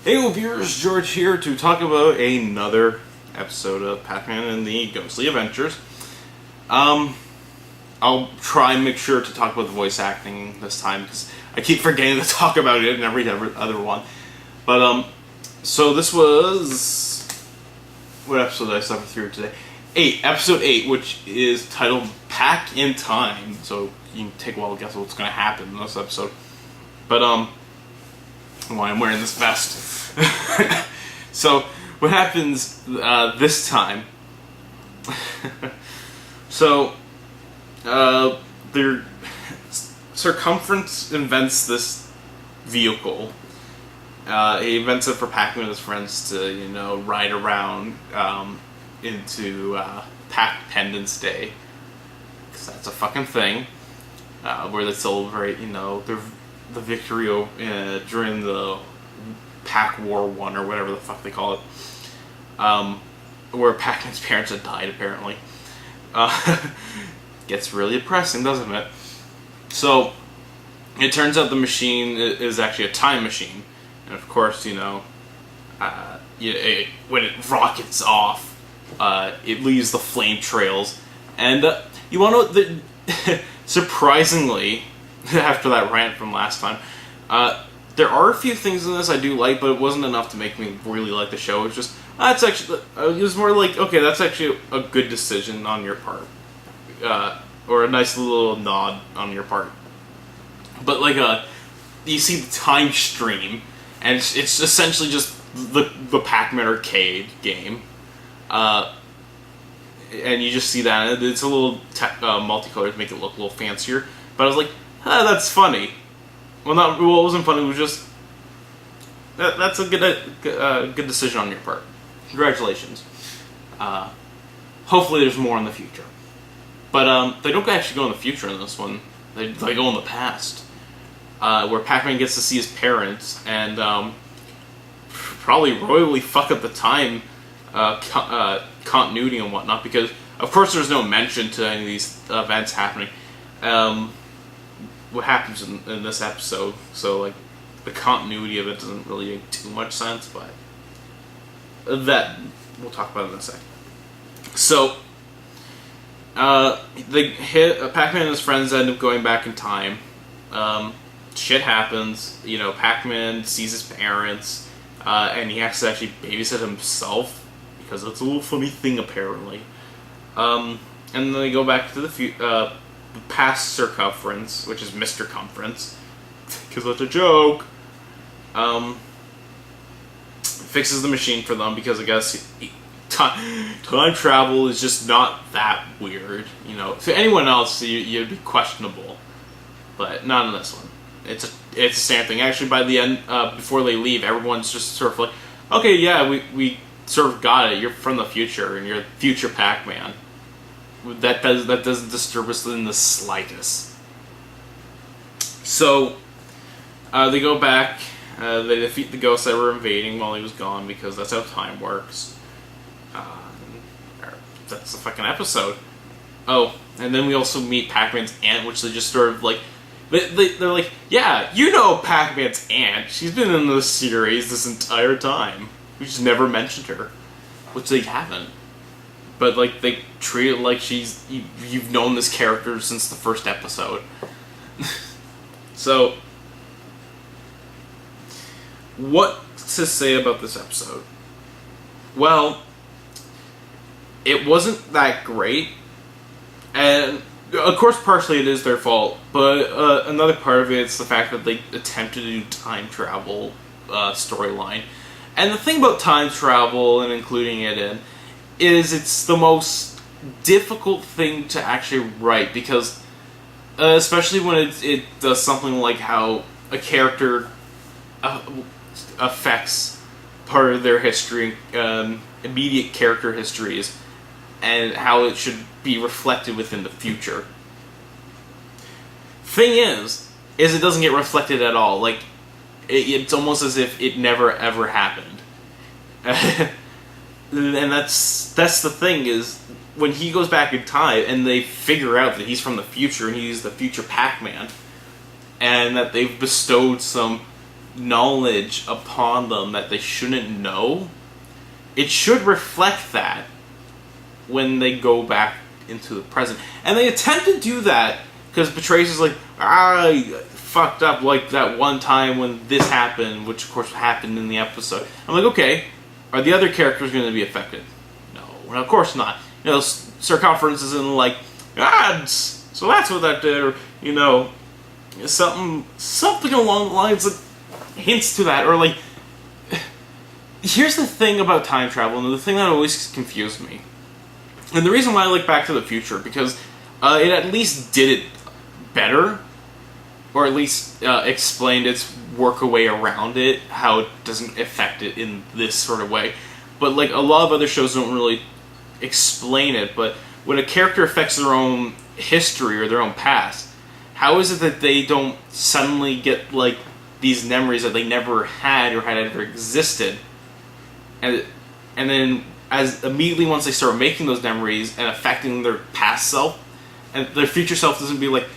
Hey viewers, George here to talk about another episode of Pac-Man and the Ghostly Adventures. I'll try and make sure to talk about the voice acting this time because I keep forgetting to talk about it in every other one. But so this was, what episode did I suffer through today? Episode 8, which is titled Pac in Time. So you can take a while to guess what's going to happen in this episode. But why I'm wearing this vest. So what happens this time? So their Circumference invents this vehicle. He invents it for Pac-Man and his friends to ride around into Pac-Pendence Day, because that's a fucking thing where they celebrate the victory during the Pac War 1 or whatever the fuck they call it, where Pac-Man's parents had died apparently. Gets really depressing, doesn't it? So it turns out the machine is actually a time machine, and of course when it rockets off, it leaves the flame trails, and you want to know that surprisingly, after that rant from last time, there are a few things in this I do like, but it wasn't enough to make me really like the show. It was just, it was more like, okay, that's actually a good decision on your part, or a nice little nod on your part. But you see the time stream, and it's essentially just the Pac-Man arcade game, and you just see that, and it's a little multicolored to make it look a little fancier. But I was like, that's funny. Well, what wasn't funny was just that's a good decision on your part. Congratulations. Hopefully, there's more in the future. But they don't actually go in the future in this one. They go in the past, where Pac-Man gets to see his parents and probably royally fuck up the time continuity and whatnot, because of course there's no mention to any of these events happening. What happens in this episode, so the continuity of it doesn't really make too much sense, but that we'll talk about in a second. So Pac-Man and his friends end up going back in time. Shit happens. Pac-Man sees his parents, and he has to actually babysit himself because it's a little funny thing apparently. And then they go back to the past Circumference, which is Mr. Circumference, because that's a joke. Fixes the machine for them because I guess time travel is just not that weird. To anyone else, you'd be questionable, but not in this one. It's the same thing. Actually, by the end, before they leave, everyone's just sort of like, okay, yeah, we sort of got it. You're from the future, and you're future Pac-Man. That doesn't disturb us in the slightest. So they go back. They defeat the ghosts that were invading while he was gone, because that's how time works. That's the fucking episode. Oh, and then we also meet Pac-Man's aunt, which they just sort of they're like, yeah, Pac-Man's aunt. She's been in the series this entire time. We just never mentioned her, which they haven't. But they treat it like you've known this character since the first episode. So, what to say about this episode? Well, it wasn't that great, and of course partially it is their fault, but another part of it's the fact that they attempted to do time travel storyline. And the thing about time travel and including it in is it's the most difficult thing to actually write, because especially when it does something like how a character affects part of their history, immediate character histories, and how it should be reflected within the future. Thing is it doesn't get reflected at all. It's almost as if it never ever happened. And that's the thing, is when he goes back in time and they figure out that he's from the future and he's the future Pac-Man, and that they've bestowed some knowledge upon them that they shouldn't know, it should reflect that when they go back into the present. And they attempt to do that because Betrays is like, I fucked up like that one time when this happened, which of course happened in the episode. I'm like, okay, are the other characters going to be affected? No, well, of course not. You know, Circumference isn't like, so that's what that did, or, you know, something along the lines that hints to that, or like, here's the thing about time travel, and the thing that always confused me, and the reason why I like Back to the Future, because it at least did it better, or at least explained its work a way around it, how it doesn't affect it in this sort of way. But like a lot of other shows don't really explain it, but when a character affects their own history or their own past, how is it that they don't suddenly get like these memories that they never had or had ever existed, and then as immediately once they start making those memories and affecting their past self, and their future self doesn't be like,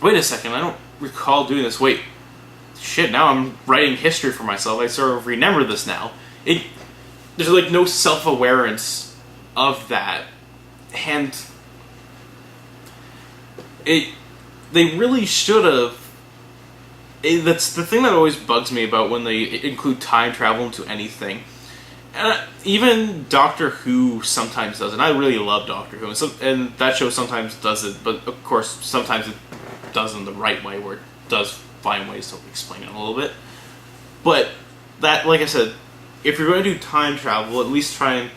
wait a second, I don't recall doing this. Wait, shit, now I'm writing history for myself. I sort of remember this now. There's like no self-awareness of that, and they really should have. That's the thing that always bugs me about when they include time travel into anything. Even Doctor Who sometimes does it. I really love Doctor Who, and that show sometimes does it, but of course sometimes it does in the right way, where it does find ways to explain it a little bit. But that, like I said, if you're going to do time travel, at least try and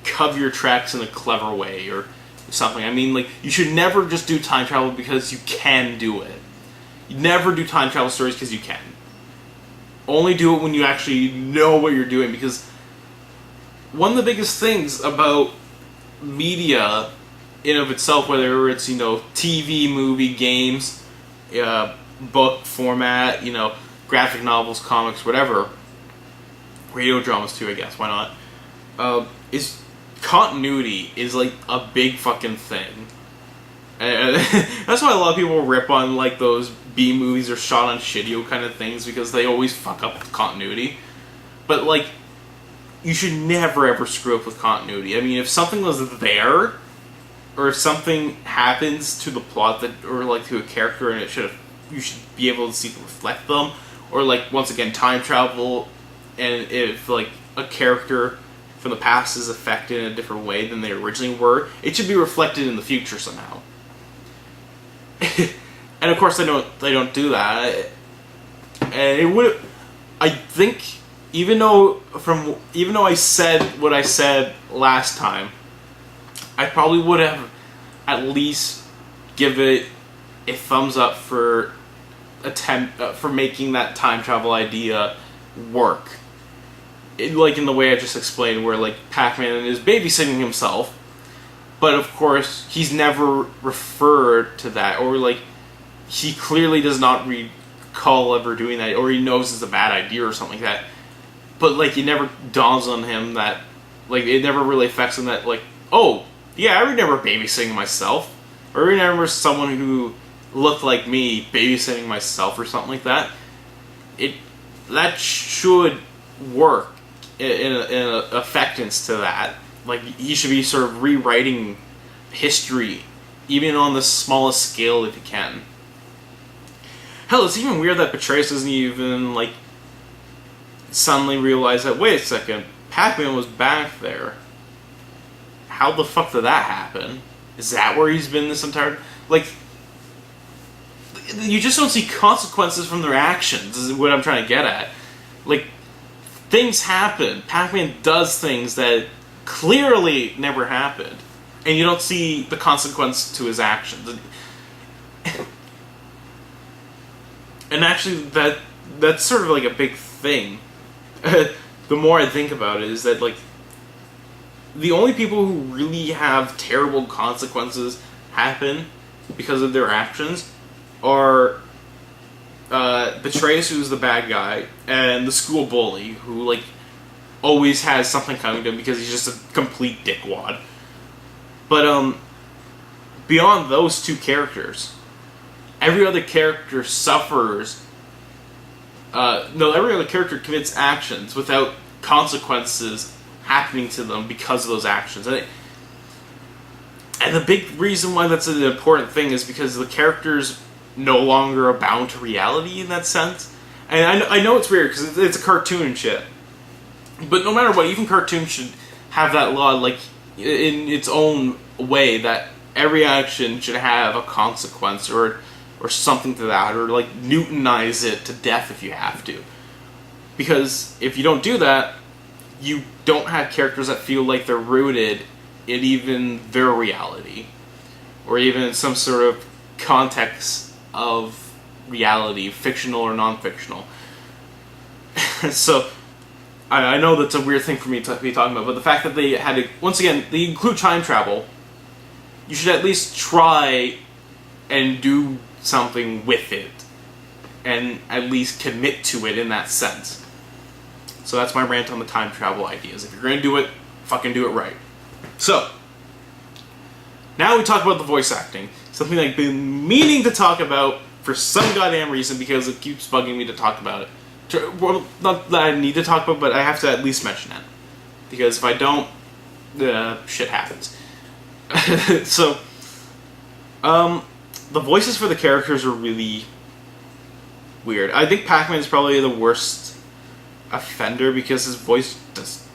cover your tracks in a clever way or something. I mean, like, you should never just do time travel because you can do it. You never do time travel stories because you can. Only do it when you actually know what you're doing, because one of the biggest things about media in of itself, whether it's, you know, TV, movie, games, book format, you know, graphic novels, comics, whatever, radio dramas too, I guess, why not, is continuity is like a big fucking thing. And that's why a lot of people rip on like those B movies or shot on shitio kind of things, because they always fuck up with continuity. But like, you should never ever screw up with continuity. I mean, if something was there, or if something happens to the plot that, or like to a character, and you should be able to see to reflect them, or like once again time travel, and if like a character from the past is affected in a different way than they originally were, it should be reflected in the future somehow. And of course they don't do that, and it would. I think. Even though I said what I said last time, I probably would have at least give it a thumbs up for for making that time travel idea work. Like in the way I just explained, where like Pac-Man is babysitting himself, but of course he's never referred to that, or like he clearly does not recall ever doing that, or he knows it's a bad idea or something like that. But, like, it never dawns on him that, like, it never really affects him that, like, oh, yeah, I remember babysitting myself. Or I remember someone who looked like me babysitting myself or something like that. That should work in a affectance to that. Like, he should be sort of rewriting history, even on the smallest scale if he can. Hell, it's even weird that Betrays doesn't even, like, suddenly realize that, wait a second, Pac-Man was back there. How the fuck did that happen? Is that where he's been this entire... Like, you just don't see consequences from their actions, is what I'm trying to get at. Like, things happen. Pac-Man does things that clearly never happened. And you don't see the consequence to his actions. And actually, that's sort of like a big thing. The more I think about it, is that, like, the only people who really have terrible consequences happen because of their actions are Betrays, who's the bad guy, and the school bully, who, like, always has something coming to him because he's just a complete dickwad. But, beyond those two characters, every other character suffers no, every other character commits actions without consequences happening to them because of those actions. And the big reason why that's an important thing is because the characters no longer are bound to reality in that sense. And I know it's weird because it's a cartoon and shit. But no matter what, even cartoons should have that law, like, in its own way, that every action should have a consequence or something to that, or like Newtonize it to death if you have to. Because if you don't do that, you don't have characters that feel like they're rooted in even their reality, or even in some sort of context of reality, fictional or non-fictional. So, I know that's a weird thing for me to be talking about, but the fact that they had to, once again, they include time travel, you should at least try and do something with it, and at least commit to it in that sense. So that's my rant on the time travel ideas. If you're going to do it, fucking do it right. So, now we talk about the voice acting. Something I've been meaning to talk about for some goddamn reason because it keeps bugging me to talk about it. Well, not that I need to talk about, but I have to at least mention it. Because if I don't, shit happens. So, the voices for the characters are really weird. I think Pac-Man is probably the worst offender because his voice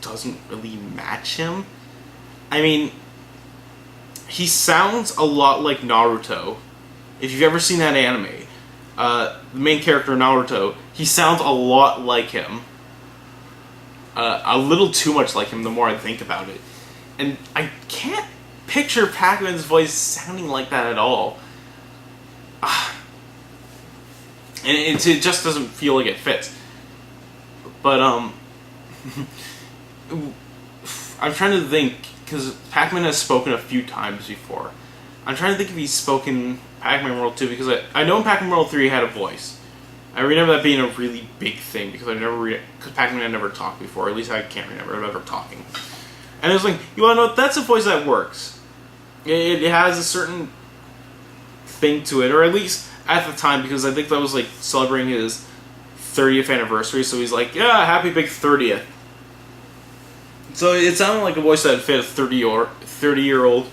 doesn't really match him. I mean, he sounds a lot like Naruto. If you've ever seen that anime, the main character Naruto, he sounds a lot like him. A little too much like him the more I think about it. And I can't picture Pac-Man's voice sounding like that at all. And it just doesn't feel like it fits. But, I'm trying to think, because Pac-Man has spoken a few times before. I'm trying to think if he's spoken Pac-Man World 2, because I know in Pac-Man World 3 he had a voice. I remember that being a really big thing, because because Pac-Man had never talked before, at least I can't remember ever talking. And it was like, you wanna know, that's a voice that works. It has a certain thing to it, or at least at the time, because I think that was like celebrating his 30th anniversary, so he's like, yeah, happy big 30th. So it sounded like a voice that fit a 30-year-old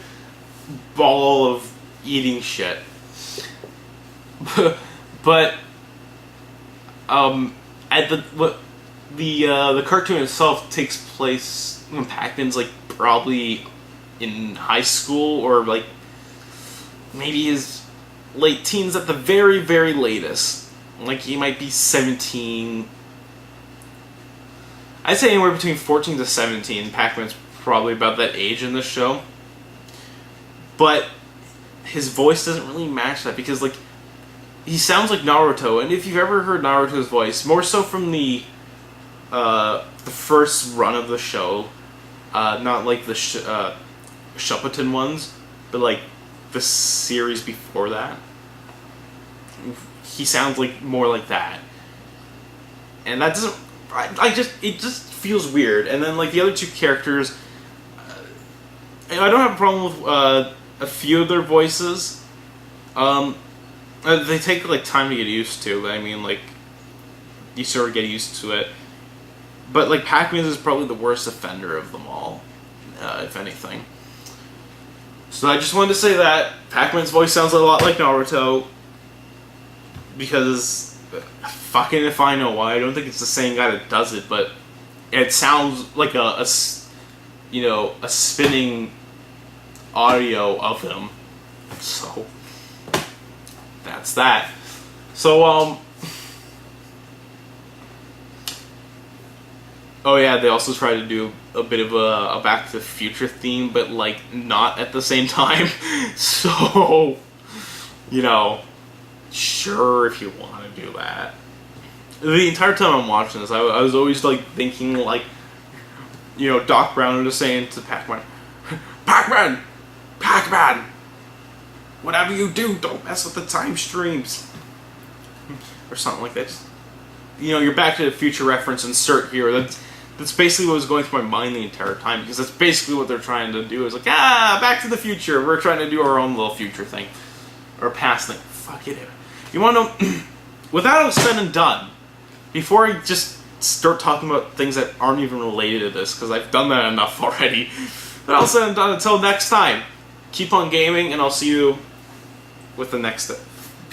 ball of eating shit. But at the cartoon itself takes place when Pac-Man's like probably in high school, or like maybe his late teens at the very, very latest. Like he might be 17. I'd say anywhere between 14 to 17. Pac-Man's probably about that age in this show. But his voice doesn't really match that, because like he sounds like Naruto, and if you've ever heard Naruto's voice, more so from the first run of the show, not like the Shippuden ones, but like the series before that, he sounds like more like that, and that doesn't. It just feels weird. And then like the other two characters, I don't have a problem with a few of their voices. They take like time to get used to. I mean, like you sort of get used to it. But like Pac-Man is probably the worst offender of them all, if anything. So I just wanted to say that Pac-Man's voice sounds a lot like Naruto, because fucking if I know why. I don't think it's the same guy that does it, but it sounds like a spinning audio of him. So that's that. So oh yeah, they also try to do a bit of a Back to the Future theme, but like not at the same time. So sure, if you want to do that. The entire time I'm watching this, I was always like thinking like, Doc Brown was saying to Pac-Man, Pac-Man, Pac-Man, whatever you do, don't mess with the time streams, or something like that. Just, your Back to the Future reference, insert here. That's basically what was going through my mind the entire time, because that's basically what they're trying to do. It's like, Back to the Future. We're trying to do our own little future thing, or past thing. Fuck it. You want to know? Without said and done, before I just start talking about things that aren't even related to this, because I've done that enough already. But also, until next time, keep on gaming, and I'll see you with the next